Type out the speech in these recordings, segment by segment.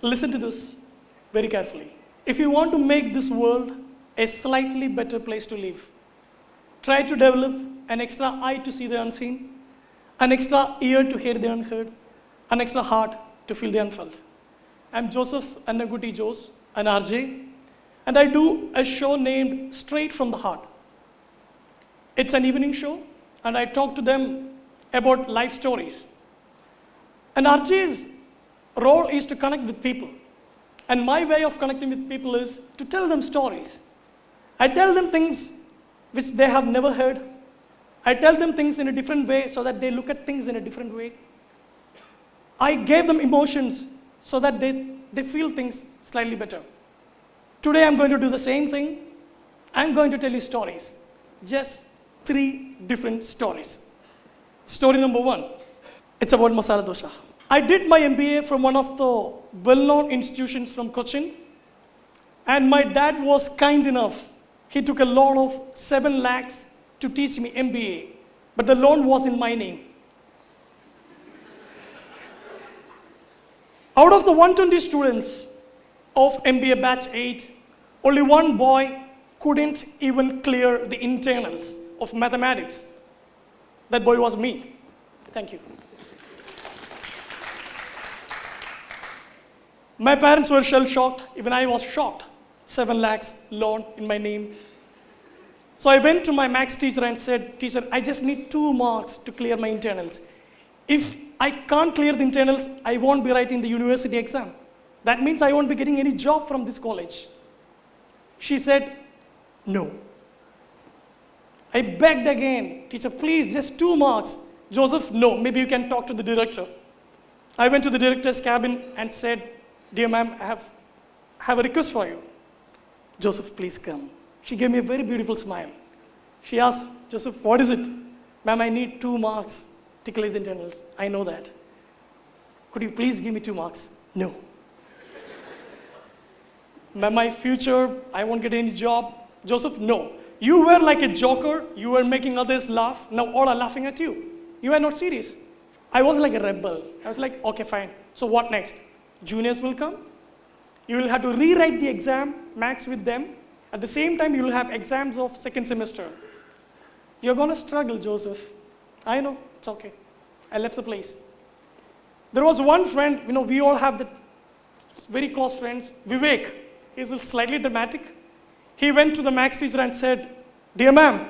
Listen to this very carefully. If you want to make this world a slightly better place to live, try to develop an extra eye to see the unseen, an extra ear to hear the unheard, an extra heart to feel the unfelt. I'm Joseph Annamkutty Jose, an RJ, and I do a show named Straight from the Heart. It's an evening show, and I talk to them about life stories. An RJ's role is to connect with people. And my way of connecting with people is to tell them stories. I tell them things which they have never heard. I tell them things in a different way so that they look at things in a different way. I gave them emotions so that they feel things slightly better. Today I'm going to do the same thing. I'm going to tell you stories. Just 3 different stories. Story number 1, it's about masala dosa. I did my MBA from one of the well-known institutions from Cochin, and my dad was kind enough. He took a loan of 7 lakhs to teach me MBA, but the loan was in my name. Out of the 120 students of MBA batch 8, only one boy couldn't even clear the internals of mathematics. That boy was me. Thank you. My parents were shell-shocked. Even I was shocked. 7 lakhs loan in my name. So I went to my maths teacher and said, "Teacher, I just need 2 marks to clear my internals. If I can't clear the internals, I won't be writing the university exam. That means I won't be getting any job from this college." She said, "No." I begged again, "Teacher, please, just 2 marks. Joseph, no, maybe you can talk to the director." I went to the director's cabin and said, "Dear ma'am, I have a request for you." "Joseph, please come." She gave me a very beautiful smile. She asked, "Joseph, what is it?" "Ma'am, I need 2 marks to clear the internals." "I know that. Could you please give me 2 marks?" "No." "Ma'am, my future, I won't get any job." "Joseph, no. You were like a joker. You were making others laugh. Now all are laughing at you. You are not serious." I was like a rebel. I was like, "Okay, fine. So what next? Juniors will come. You will have to rewrite the exam, maths with them. At the same time, you will have exams of 2nd semester. You're going to struggle, Joseph." "I know, it's okay." I left the place. There was one friend, we all have the very close friends, Vivek. He's slightly dramatic. He went to the maths teacher and said, "Dear ma'am,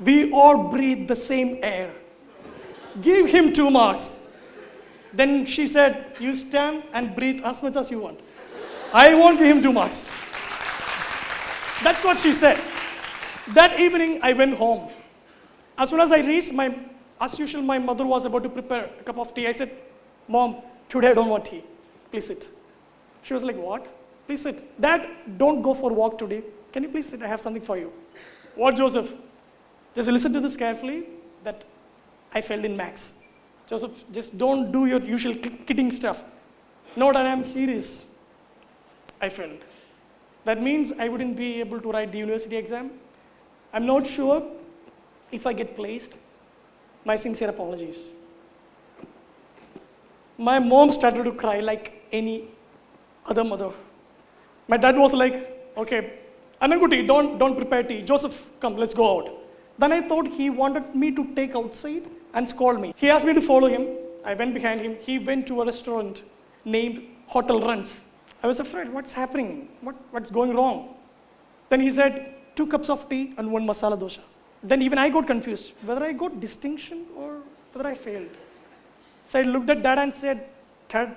we all breathe the same air. Give him 2 marks." Then she said, "You stand and breathe as much as you want. I won't give him 2 marks." That's what she said. That evening, I went home. As soon as I reached, as usual, my mother was about to prepare a cup of tea. I said, "Mom, today I don't want tea. Please sit." She was like, "What? Please sit." "Dad, don't go for a walk today. Can you please sit? I have something for you." "What, Joseph?" "Just listen to this carefully, that I failed in maths." "Joseph, just don't do your usual kidding stuff." "No, Dad, I'm serious. I failed. That means I wouldn't be able to write the university exam. I'm not sure if I get placed. My sincere apologies." My mom started to cry like any other mother. My dad was like, "Okay, Annamkutty, don't prepare tea. Joseph, come, let's go out." Then I thought he wanted me to take outside and scold me. He asked me to follow him. I went behind him. He went to a restaurant named Hotel Ranch. I was afraid, what's happening? What's going wrong? Then he said, 2 cups of tea and 1 masala dosa. Then even I got confused, whether I got distinction or whether I failed. So I looked at Dad and said, "Dad,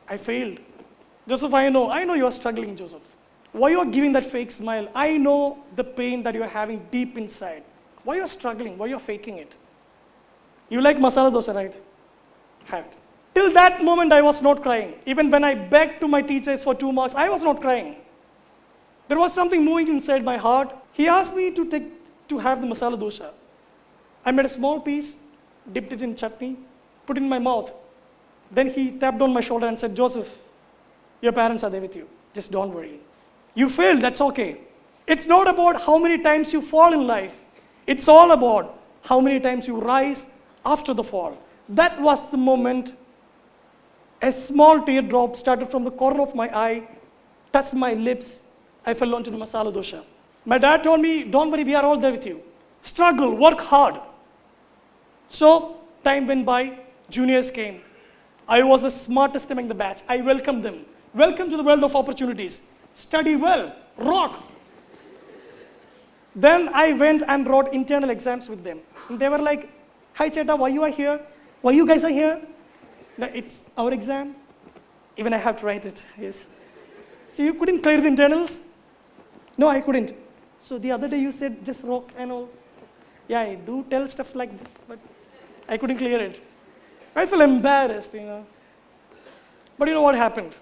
I failed." "Joseph, I know you are struggling, Joseph. Why you are giving that fake smile? I know the pain that you are having deep inside. Why you are struggling? Why you are faking it? You like masala dosa, right? Have it." Till that moment, I was not crying. Even when I begged to my teachers for 2 marks, I was not crying. There was something moving inside my heart. He asked me to have the masala dosa. I made a small piece, dipped it in chutney, put it in my mouth. Then he tapped on my shoulder and said, "Joseph, your parents are there with you. Just don't worry. You failed, that's okay. It's not about how many times you fall in life. It's all about how many times you rise after the fall." That was the moment A small teardrop started from the corner of my eye, touched my lips. I fell onto the masala dosha. My dad told me, don't worry, we are all there with you. Struggle, work hard. So time went by, juniors came. I was the smartest among the batch. I welcomed them. Welcome to the world of opportunities. Study well, rock. Then I went and wrote internal exams with them. And they were like, hi Cheta, why you are here? Why you guys are here? No, it's our exam. Even I have to write it, yes. So you couldn't clear the internals? No, I couldn't. So the other day you said just rock and all. Yeah, I do tell stuff like this, but I couldn't clear it. I feel embarrassed, But you know what happened?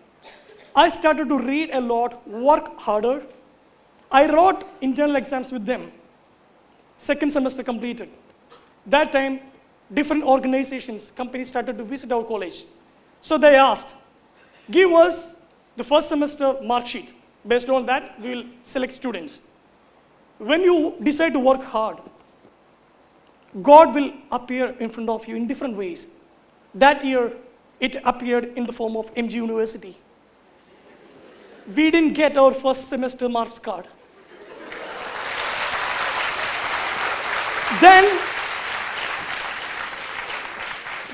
I started to read a lot, work harder. I wrote internal exams with them. Second semester completed. That time, different organizations, companies started to visit our college. So they asked, give us the first semester mark sheet. Based on that, we will select students. When you decide to work hard, God will appear in front of you in different ways. That year, it appeared in the form of MG University. We didn't get our first semester marks card.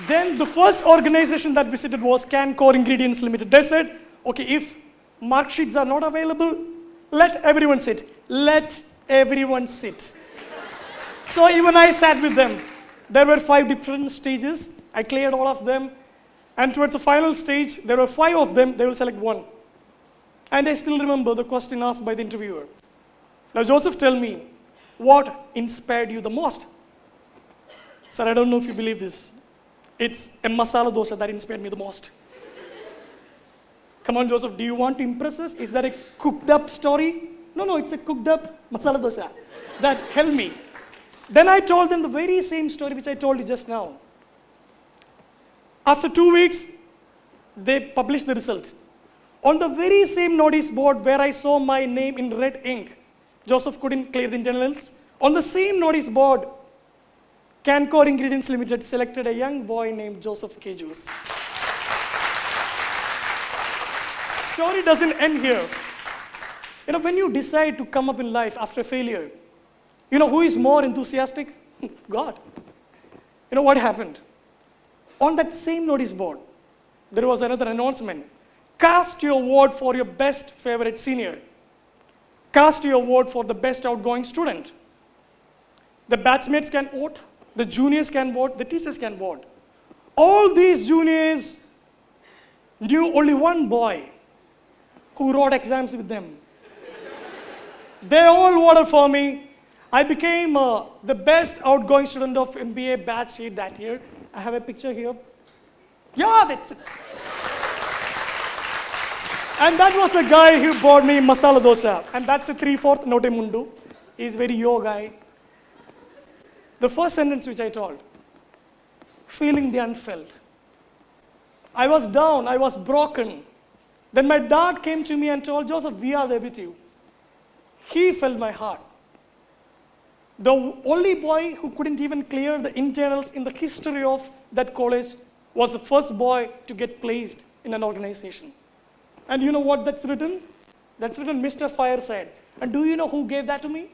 Then the first organization that visited was Can Core Ingredients Limited. They said, okay, if mark sheets are not available, let everyone sit. Let everyone sit. So even I sat with them. There were 5 different stages. I cleared all of them. And towards the final stage, there were 5 of them. They will select 1. And I still remember the question asked by the interviewer. Now, Joseph, tell me, what inspired you the most? Sir, I don't know if you believe this. It's a masala dosa that inspired me the most. Come on, Joseph, do you want to impress us? Is that a cooked up story? No, it's a cooked up masala dosa that helped me. Then I told them the very same story which I told you just now. After 2 weeks, they published the result. On the very same notice board where I saw my name in red ink, Joseph couldn't clear the internals. On the same notice board, Can Core Ingredients Limited selected a young boy named Joseph K. Juice. Story doesn't end here. When you decide to come up in life after a failure, who is more enthusiastic? God. What happened? On that same notice board, there was another announcement. Cast your vote for your best favorite senior. Cast your vote for the best outgoing student. The batchmates can vote, the juniors can vote, the teachers can vote. All these juniors knew only one boy who wrote exams with them. They all voted for me. I became the best outgoing student of MBA batch sheet that year. I have a picture here. Yeah, that's it. And that was the guy who bought me masala dosa. And that's a 3/4 note mundu. He's very yo guy. The first sentence which I told, feeling the unfelt. I was down, I was broken. Then my dad came to me and told, Joseph, we are there with you. He felt my heart. The only boy who couldn't even clear the internals in the history of that college was the first boy to get placed in an organization. And you know what that's written? That's written Mr. Fireside. And do you know who gave that to me?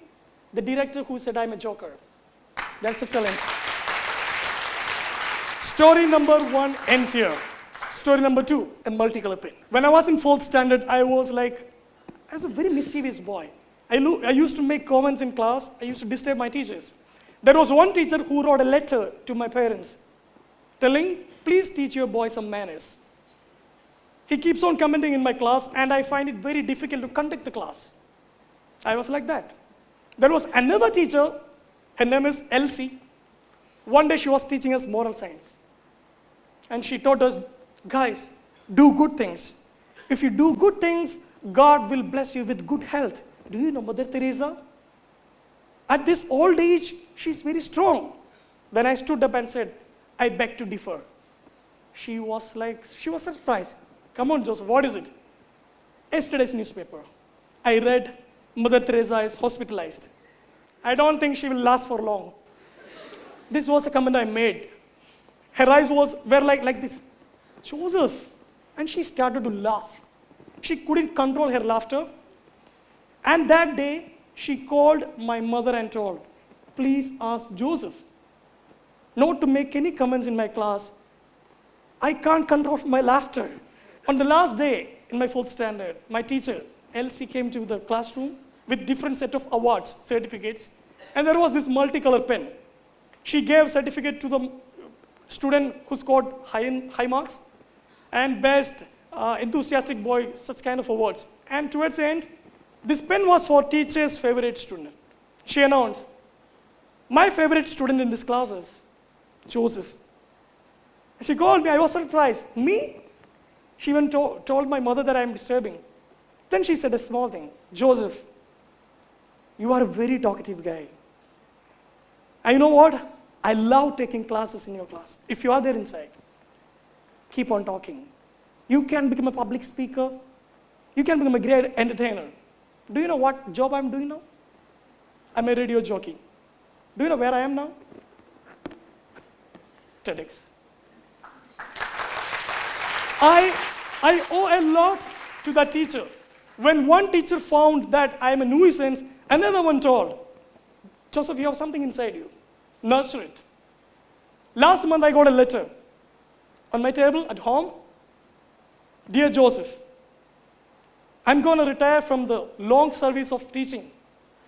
The director who said I'm a joker. That's a challenge. Story number 1 ends here. Story number 2, a multicolor pen. When I was in 4th standard, I was a very mischievous boy. I used to make comments in class. I used to disturb my teachers. There was one teacher who wrote a letter to my parents telling, please teach your boy some manners. He keeps on commenting in my class, and I find it very difficult to conduct the class. I was like that. There was another teacher, her name is Elsie. One day she was teaching us moral science. And she taught us, guys, do good things. If you do good things, God will bless you with good health. Do you know Mother Teresa? At this old age, she's very strong. When I stood up and said, I beg to differ, she was surprised. Come on, Joseph, what is it? Yesterday's newspaper, I read Mother Teresa is hospitalized. I don't think she will last for long. This was a comment I made. Her eyes were like this. Joseph, and she started to laugh. She couldn't control her laughter. And that day, she called my mother and told, please ask Joseph not to make any comments in my class. I can't control my laughter. On the last day in my 4th standard, my teacher, Elsie, came to the classroom with different set of awards, certificates, and there was this multicolor pen. She gave certificate to the student who scored high marks and best enthusiastic boy, such kind of awards. And towards the end, this pen was for teacher's favorite student. She announced, my favorite student in this class is Joseph. She called me, I was surprised. Me? She even told my mother that I am disturbing. Then she said a small thing, Joseph, you are a very talkative guy. And you know what? I love taking classes in your class. If you are there inside, keep on talking. You can become a public speaker. You can become a great entertainer. Do you know what job I'm doing now? I'm a radio jockey. Do you know where I am now? TEDx. I owe a lot to that teacher. When one teacher found that I am a nuisance, another one told, Joseph, you have something inside you. Nurture it. Last month I got a letter on my table at home. Dear Joseph, I'm going to retire from the long service of teaching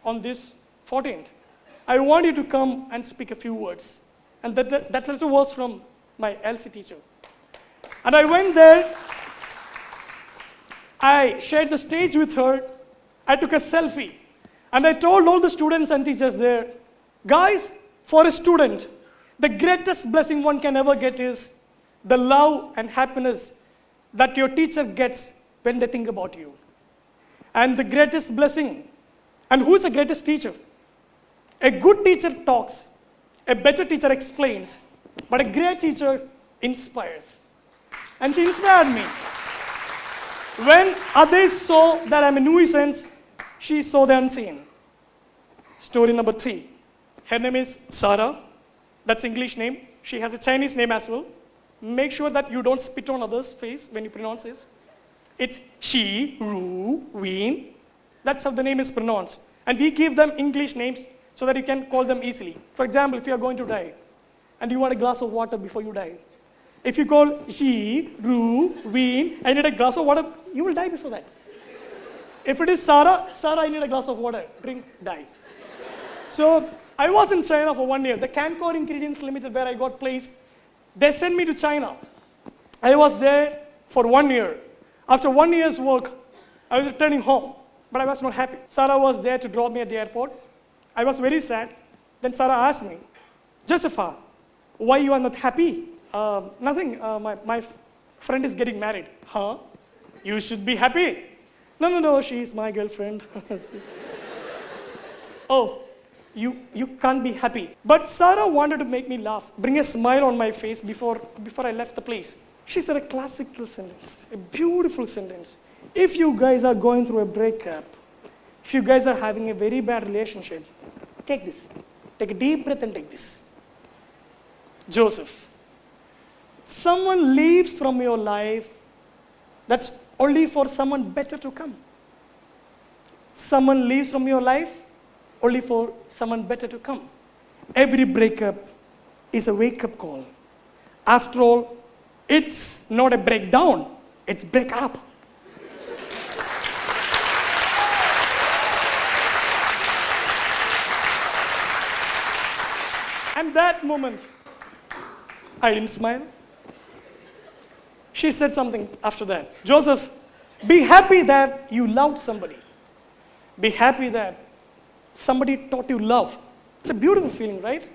on this 14th. I want you to come and speak a few words. And that letter was from my LC teacher. And I went there. I shared the stage with her. I took a selfie. And I told all the students and teachers there, guys, for a student, the greatest blessing one can ever get is the love and happiness that your teacher gets when they think about you. And the greatest blessing, and who is the greatest teacher? A good teacher talks, a better teacher explains, but a great teacher inspires. And she inspired me. When others saw that I'm a nuisance, she saw the unseen. Story number 3. Her name is Sarah. That's English name. She has a Chinese name as well. Make sure that you don't spit on others' face when you pronounce this. It's she, ru, ween. That's how the name is pronounced. And we give them English names so that you can call them easily. For example, if you are going to die and you want a glass of water before you die, if you call she, ru, ween, I need a glass of water, you will die before that. If it is Sarah, Sarah, I need a glass of water, drink, die. So I was in China for 1 year. The Cancor Ingredients Limited, where I got placed, they sent me to China. I was there for 1 year. After 1 year's work, I was returning home, but I was not happy. Sarah was there to drop me at the airport. I was very sad. Then Sarah asked me, Josepha, why you are not happy? Nothing, my friend is getting married. Huh? You should be happy. No, she is my girlfriend. Oh, you can't be happy. But Sarah wanted to make me laugh, bring a smile on my face before I left the place. She said a classical sentence, a beautiful sentence. If you guys are going through a breakup, if you guys are having a very bad relationship, take this. Take a deep breath and take this. Joseph, someone leaves from your life, that's only for someone better to come. Someone leaves from your life, only for someone better to come. Every breakup is a wake-up call. After all, it's not a breakdown, it's break up. And that moment, I didn't smile. She said something after that. Joseph, be happy that you loved somebody. Be happy that somebody taught you love. It's a beautiful feeling, right?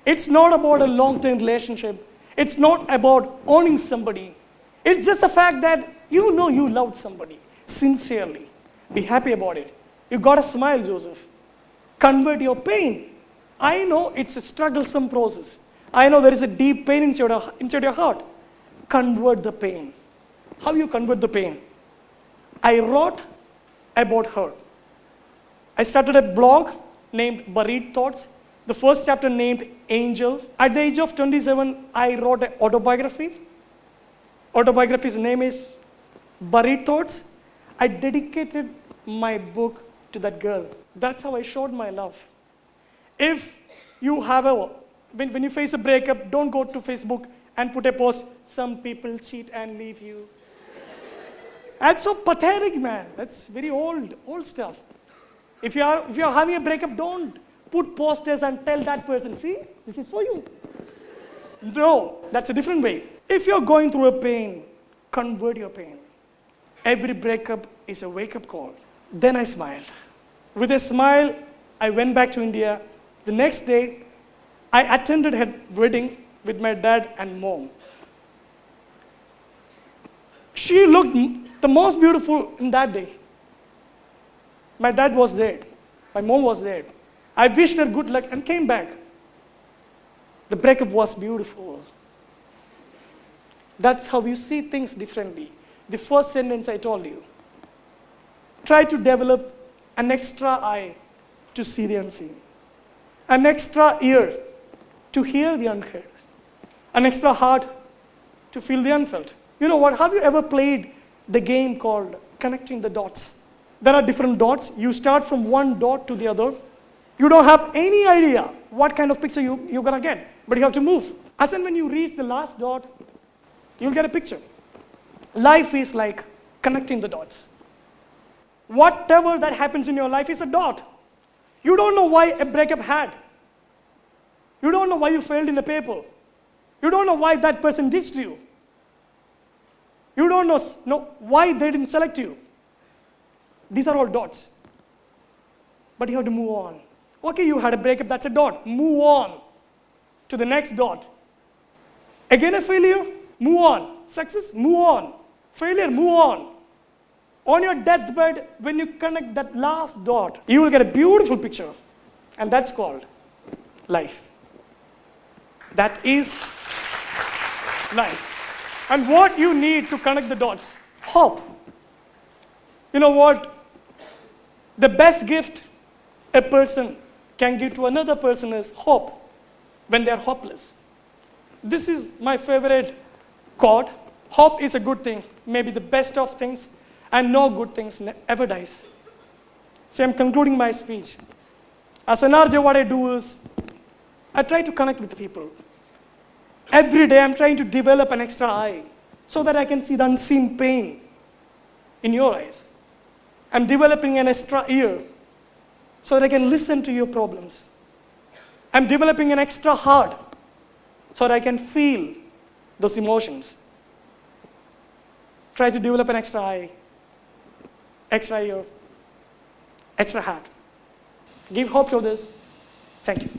It's not about a long-term relationship. It's not about owning somebody. It's just the fact that you know you loved somebody sincerely. Be happy about it. You got to smile, Joseph. Convert your pain. I know it's a strugglesome process. I know there is a deep pain inside your heart. Convert the pain. How you convert the pain? I wrote about her. I started a blog named Buried Thoughts. The first chapter named Angel. At the age of 27, I wrote an autobiography. autobiography's name is Buried Thoughts. I dedicated my book to that girl. That's how I showed my love. If you have when you face a breakup, don't go to Facebook and put a post, some people cheat and leave you. That's so pathetic, man. That's very old stuff. If you are having a breakup, don't put posters and tell that person, see, this is for you. No, that's a different way. If you're going through a pain, convert your pain. Every breakup is a wake-up call. Then I smiled. With a smile, I went back to India. The next day, I attended her wedding with my dad and mom. She looked the most beautiful in that day. My dad was there. My mom was there. I wished her good luck and came back. The breakup was beautiful. That's how you see things differently. The first sentence I told you. Try to develop an extra eye to see the unseen. An extra ear to hear the unheard. An extra heart to feel the unfelt. You know what? Have you ever played the game called connecting the dots? There are different dots. You start from one dot to the other. You don't have any idea what kind of picture you're going to get, but you have to move. As and when you reach the last dot, you'll get a picture. Life is like connecting the dots. Whatever that happens in your life is a dot. You don't know why a breakup had. You don't know why you failed in the paper. You don't know why that person ditched you. You don't know why they didn't select you. These are all dots. But you have to move on. Okay, you had a breakup, that's a dot. Move on to the next dot. Again a failure, move on. Success, move on. Failure, move on. On your deathbed, when you connect that last dot, you will get a beautiful picture. And that's called life. That is life. And what you need to connect the dots? Hope. You know what? The best gift a person can give to another person is hope when they are hopeless. This is my favorite quote. Hope is a good thing, maybe the best of things, and no good things ever dies. So I'm concluding my speech. As an RJ, what I do is, I try to connect with people. Every day I'm trying to develop an extra eye so that I can see the unseen pain in your eyes. I'm developing an extra ear so that I can listen to your problems. I'm developing an extra heart so that I can feel those emotions. Try to develop an extra eye, extra ear, extra heart. Give hope to this. Thank you.